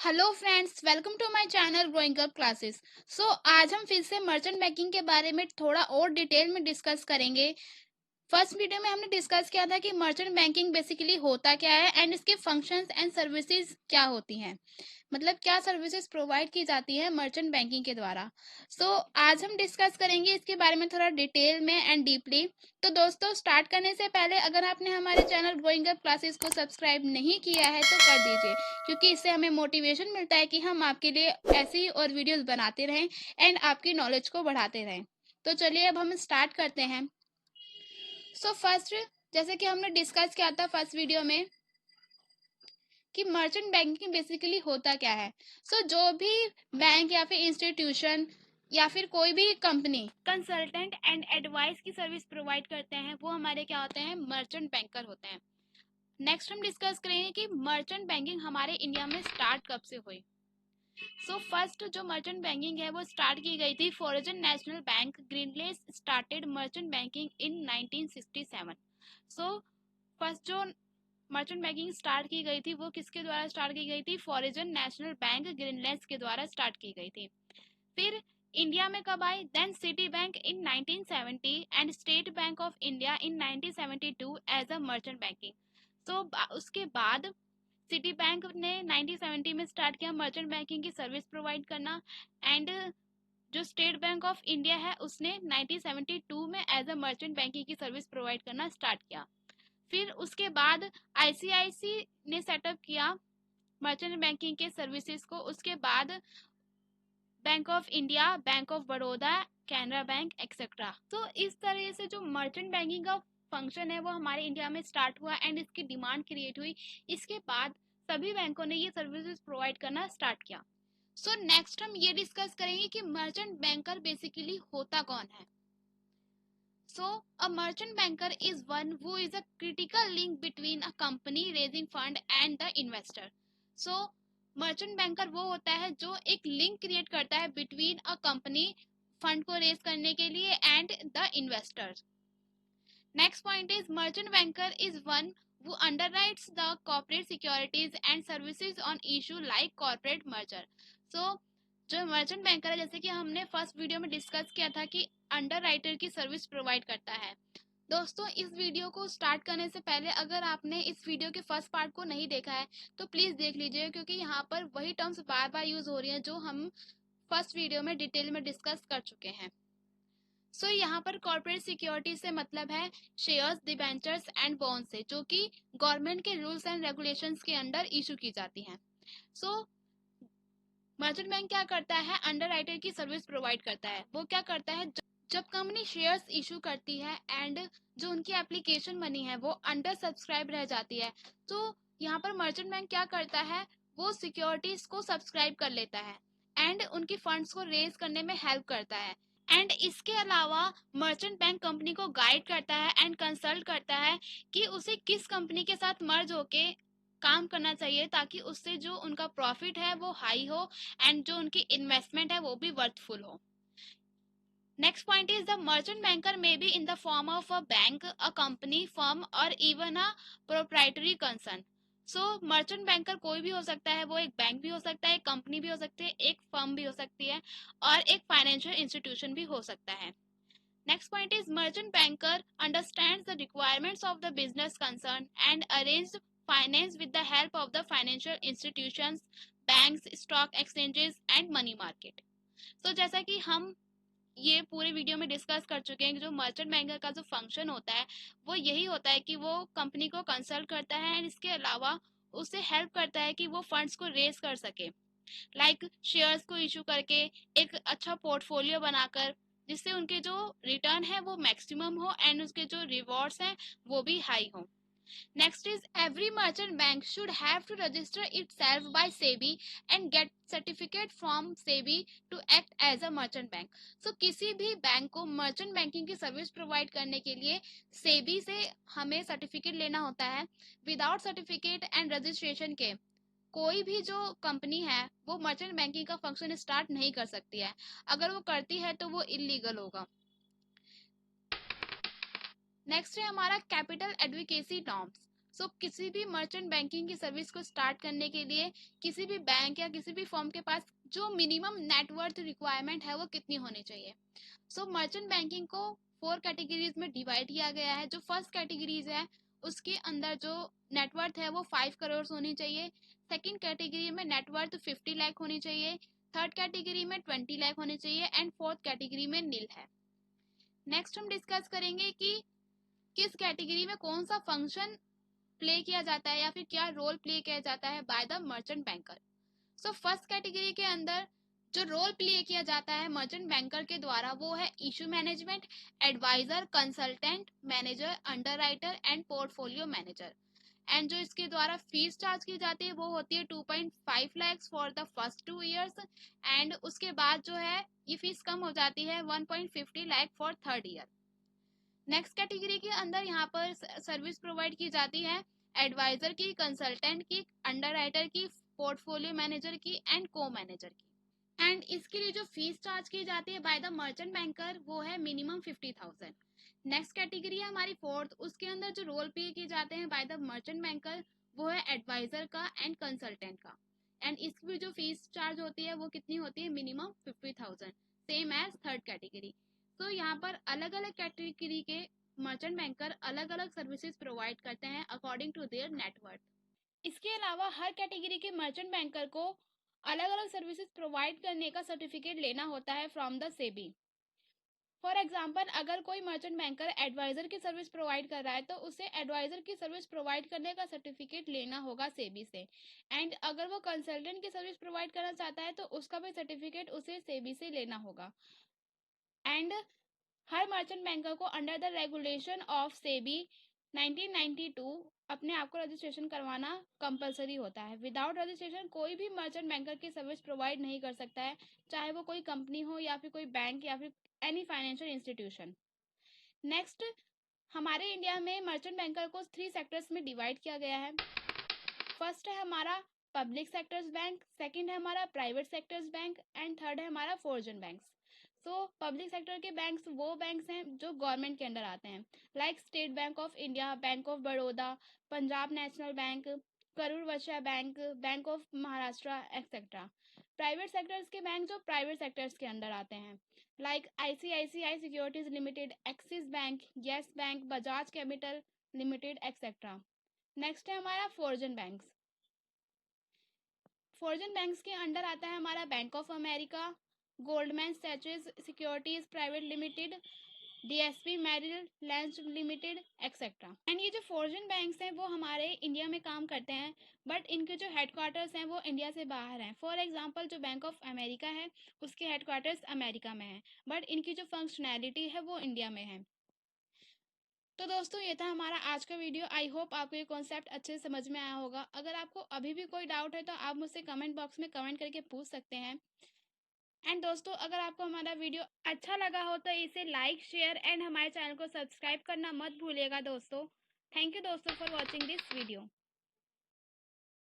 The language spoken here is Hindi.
Hello friends, welcome to my channel growing up classes. आज हम फिर से मर्चेंट बैंकिंग के बारे में थोड़ा और डिटेल में डिस्कस करेंगे। फर्स्ट वीडियो में हमने डिस्कस किया था कि मर्चेंट बैंकिंग बेसिकली होता क्या है एंड इसके फंक्शंस एंड सर्विसेज क्या होती हैं, मतलब क्या सर्विसेज प्रोवाइड की जाती है मर्चेंट बैंकिंग के द्वारा। आज हम डिस्कस करेंगे इसके बारे में थोड़ा डिटेल में एंड डीपली। तो दोस्तों, स्टार्ट करने से पहले अगर आपने हमारे चैनल ग्रोइंग अप क्लासेस को सब्सक्राइब नहीं किया है तो कर दीजिए, क्योंकि इससे हमें मोटिवेशन मिलता है कि हम आपके लिए ऐसी और वीडियोस बनाते रहें एंड आपकी नॉलेज को बढ़ाते रहें। तो चलिए अब हम स्टार्ट करते हैं। फर्स्ट, जैसे कि हमने डिस्कस किया था फर्स्ट वीडियो में कि मर्चेंट बैंकिंग बेसिकली होता क्या है। जो भी बैंक या फिर इंस्टीट्यूशन या फिर कोई भी कंपनी कंसल्टेंट एंड एडवाइस की सर्विस प्रोवाइड करते हैं वो हमारे क्या होते हैं, मर्चेंट बैंकर होते हैं। नेक्स्ट हम डिस्कस करेंगे कि मर्चेंट बैंकिंग हमारे इंडिया में स्टार्ट कब से हुई। फर्स्ट जो मर्चेंट बैंकिंग है वो स्टार्ट की गई थी foreign national bank Grindlays started merchant banking in 1967। First जो मर्चेंट बैंकिंग स्टार्ट की गई थी वो किसके द्वारा स्टार्ट की गई थी, फॉरेजन नेशनल बैंक ग्रीनलैंड के द्वारा स्टार्ट की गई थी। फिर इंडिया में कब आई, then Citibank in 1970 and State Bank of India in 1972 as a merchant banking. उसके बाद सिटी बैंक ने 1970 में स्टार्ट किया मर्चेंट बैंकिंग की सर्विस प्रोवाइड करना, एंड जो स्टेट बैंक ऑफ इंडिया है उसने 1972 में एज अ मर्चेंट बैंकिंग की सर्विस प्रोवाइड करना स्टार्ट किया। फिर उसके बाद आईसीआईसी ने सेटअप किया मर्चेंट बैंकिंग के सर्विसेज को। उसके बाद bank of India, Bank of Baroda, Canara bank etcetera. तो इस तरह से जो मर्चेंट बैंकिंग का फंक्शन है वो हमारे इंडिया में स्टार्ट हुआ एंड इसकी डिमांड क्रिएट हुई। इसके बाद सभी बैंकों ने ये सर्विसेज प्रोवाइड करना स्टार्ट किया। नेक्स्ट हम ये डिस्कस करेंगे कि मर्चेंट बैंकर बेसिकली होता कौन है। A merchant banker is one who is a critical link between a company raising fund and the investor. Merchant banker वो होता है जो एक लिंक क्रिएट करता है बिटवीन अ कंपनी फंड को रेज करने के लिए and the investors. Next point is merchant banker is one who underwrites the corporate securities and services on issue like corporate merger. जो मर्चेंट बैंकर है, जैसे कि हमने फर्स्ट वीडियो में डिस्कस किया था कि अंडर राइटर की सर्विस प्रोवाइड करता है। दोस्तों, इस वीडियो को स्टार्ट करने से पहले अगर आपने इस वीडियो के फर्स्ट पार्ट को नहीं देखा है तो प्लीज देख लीजिए, क्योंकि यहाँ पर वही टर्म्स बार बार यूज हो रही हैं जो हम फर्स्ट वीडियो में डिटेल में डिस्कस कर चुके हैं। यहाँ पर कॉर्पोरेट सिक्योरिटी से मतलब है शेयर्स, डिबेंचर्स एंड बॉन्ड से, जो कि गवर्नमेंट के रूल्स एंड रेगुलेशंस के अंडर इशू की जाती हैं। मर्चेंट बैंक क्या करता है, अंडर राइटर की सर्विस प्रोवाइड करता है। वो क्या करता है, जब कंपनी शेयर्स इशू करती है एंड जो उनकी एप्लीकेशन मनी है वो अंडर सब्सक्राइब रह जाती है, तो यहाँ पर मर्चेंट बैंक क्या करता है, वो सिक्योरिटीज को सब्सक्राइब कर लेता है एंड उनकी फंड्स को रेज करने में हेल्प करता है। एंड इसके अलावा मर्चेंट बैंक कंपनी को गाइड करता है एंड कंसल्ट करता है कि उसे किस कंपनी के साथ मर्ज होके काम करना चाहिए ताकि उससे जो उनका प्रॉफिट है वो हाई हो एंड जो उनकी इन्वेस्टमेंट है वो भी वर्थफुल हो। Next point is the merchant banker may be in the form of a bank, a company, firm or even a proprietary concern. Merchant banker कोई भी हो सकता है, वो एक बैंक भी हो सकता है, एक कंपनी भी हो सकती है, एक फर्म भी हो सकती है और एक फाइनेंशियल इंस्टीट्यूशन भी हो सकता है। Next point is merchant banker understands the requirements of the business concern and arranges finance with the help of the financial institutions, banks, stock exchanges and money market. जैसा कि हम ये पूरे वीडियो में डिस्कस कर चुके हैं कि जो मर्चेंट बैंकर का जो फंक्शन होता है वो यही होता है कि वो कंपनी को कंसल्ट करता है एंड इसके अलावा उसे हेल्प करता है कि वो फंड्स को रेज कर सके, लाइक शेयर्स को इशू करके एक अच्छा पोर्टफोलियो बनाकर, जिससे उनके जो रिटर्न है वो मैक्सिमम हो एंड उसके जो रिवॉर्ड्स हैं वो भी हाई हो। Next is every merchant bank should have to register itself by SEBI and get certificate from SEBI to act as a merchant bank. किसी भी बैंक को मर्चेंट बैंकिंग की सर्विस प्रोवाइड करने के लिए सेबी से हमें सर्टिफिकेट लेना होता है। विदाउट सर्टिफिकेट एंड रजिस्ट्रेशन के कोई भी जो कंपनी है वो मर्चेंट बैंकिंग का फंक्शन स्टार्ट नहीं कर सकती है। अगर वो करती है तो वो इलीगल होगा। नेक्स्ट है हमारा कैपिटल एडवोकेसी नॉर्म्स। सो किसी भी मर्चेंट बैंकिंग की सर्विस को स्टार्ट करने के लिए किसी भी बैंक या किसी भी फर्म के पास जो मिनिमम नेटवर्थ रिक्वायरमेंट है वो कितनी होनी चाहिए। सो मर्चेंट बैंकिंग को 4 कैटेगरीज में डिवाइड किया गया है। जो फर्स्ट कैटेगरीज है उसके अंदर जो नेटवर्थ है वो 5 करोड़ होनी चाहिए। सेकंड कैटेगरी में नेटवर्थ 50 लाख होनी चाहिए। थर्ड कैटेगरी में 20 लाख होनी चाहिए एंड फोर्थ कैटेगरी में नील है। नेक्स्ट हम डिस्कस करेंगे कि किस कैटेगरी में कौन सा फंक्शन प्ले किया जाता है या फिर क्या रोल प्ले किया जाता है by the merchant banker. So first category के अंदर जो रोल प्ले किया जाता है मर्चेंट बैंकर के द्वारा वो है issue management, adviser, consultant, manager, underwriter and portfolio manager. And जो इसके द्वारा फीस चार्ज की जाती है वो होती है 2.5 lakhs for the first 2 years and उसके बाद जो है ये फीस कम हो जाती है 1.50 lakh for third year. Next category के अंदर यहाँ पर सर्विस प्रोवाइड की जाती है एडवाइजर की, कंसल्टेंट की, अंडरराइटर की, पोर्टफोलियो मैनेजर की एंड को मैनेजर की। एंड इसके लिए जो फीस चार्ज की जाती है बाय द मर्चेंट बैंकर वो है मिनिमम 50,000। नेक्स्ट कैटेगरी है हमारी फोर्थ, उसके अंदर जो रोल पे किए जाते हैं बाय द मर्चेंट बैंकर वो है एडवाइजर का एंड कंसल्टेंट का। एंड इसकी जो फीस चार्ज होती है वो कितनी होती है minimum 50,000, same as third category. तो यहाँ पर अलग अलग कैटेगरी के मर्चेंट बैंकर अलग अलग सर्विसेज प्रोवाइड करते हैं अकॉर्डिंग टू देयर नेटवर्क। इसके अलावा हर कैटेगरी के मर्चेंट बैंकर को अलग अलग सर्विसेज प्रोवाइड करने का सर्टिफिकेट लेना होता है from the SEBI. For example अगर कोई मर्चेंट बैंकर एडवाइजर की सर्विस प्रोवाइड कर रहा है तो उसे एडवाइजर की सर्विस प्रोवाइड करने का सर्टिफिकेट लेना होगा सेबी से। एंड अगर वो कंसल्टेंट की सर्विस प्रोवाइड करना चाहता है तो उसका भी सर्टिफिकेट उसे सेबी से लेना होगा। एंड हर मर्चेंट बैंकर को under the regulation of SEBI 1992 अपने आप को रजिस्ट्रेशन करवाना कंपलसरी होता है। विदाउट रजिस्ट्रेशन कोई भी मर्चेंट बैंकर की सर्विस प्रोवाइड नहीं कर सकता है, चाहे वो कोई कंपनी हो या फिर कोई बैंक या फिर एनी फाइनेंशियल इंस्टीट्यूशन। नेक्स्ट, हमारे इंडिया में मर्चेंट बैंकर को 3 सेक्टर्स में डिवाइड किया गया है। फर्स्ट है हमारा पब्लिक सेक्टर्स बैंक, सेकंड है हमारा private sectors bank and third है हमारा foreign banks. So public sector के बैंक्स वो बैंक्स हैं जो गवर्नमेंट के अंडर आते हैं, like State Bank of India, Bank of Baroda, Punjab National Bank, Karur Vysya Bank, Bank of Maharashtra etcetera. Private sectors के बैंक जो प्राइवेट सेक्टर्स के अंडर आते हैं, like ICICI securities limited, Axis Bank, Yes Bank, Bajaj Capital Limited etcetera. Next है हमारा फॉरेन बैंक्स। फॉरेन बैंक्स के अंडर आता है हमारा Bank of America, Goldman Sachs Securities Private Limited, DSP Merrill Lynch Limited etcetera. And ये जो फॉरेन बैंक्स हैं वो हमारे इंडिया में काम करते हैं, बट इनके जो हेडक्वार्टर्स हैं वो इंडिया से बाहर हैं। फॉर एग्जांपल जो बैंक ऑफ अमेरिका है उसके हेडक्वार्टर्स अमेरिका में है, बट इनकी जो फंक्शनैलिटी है वो इंडिया में है। तो दोस्तों ये था हमारा आज का वीडियो। आई होप आपको ये कॉन्सेप्ट अच्छे से समझ में आया होगा। अगर आपको अभी भी कोई डाउट है तो आप मुझसे कमेंट बॉक्स में कमेंट करके पूछ सकते हैं। एंड दोस्तों अगर आपको हमारा वीडियो अच्छा लगा हो तो इसे लाइक, शेयर एंड हमारे चैनल को सब्सक्राइब करना मत भूलिएगा दोस्तों। थैंक यू दोस्तों फॉर वॉचिंग दिस वीडियो।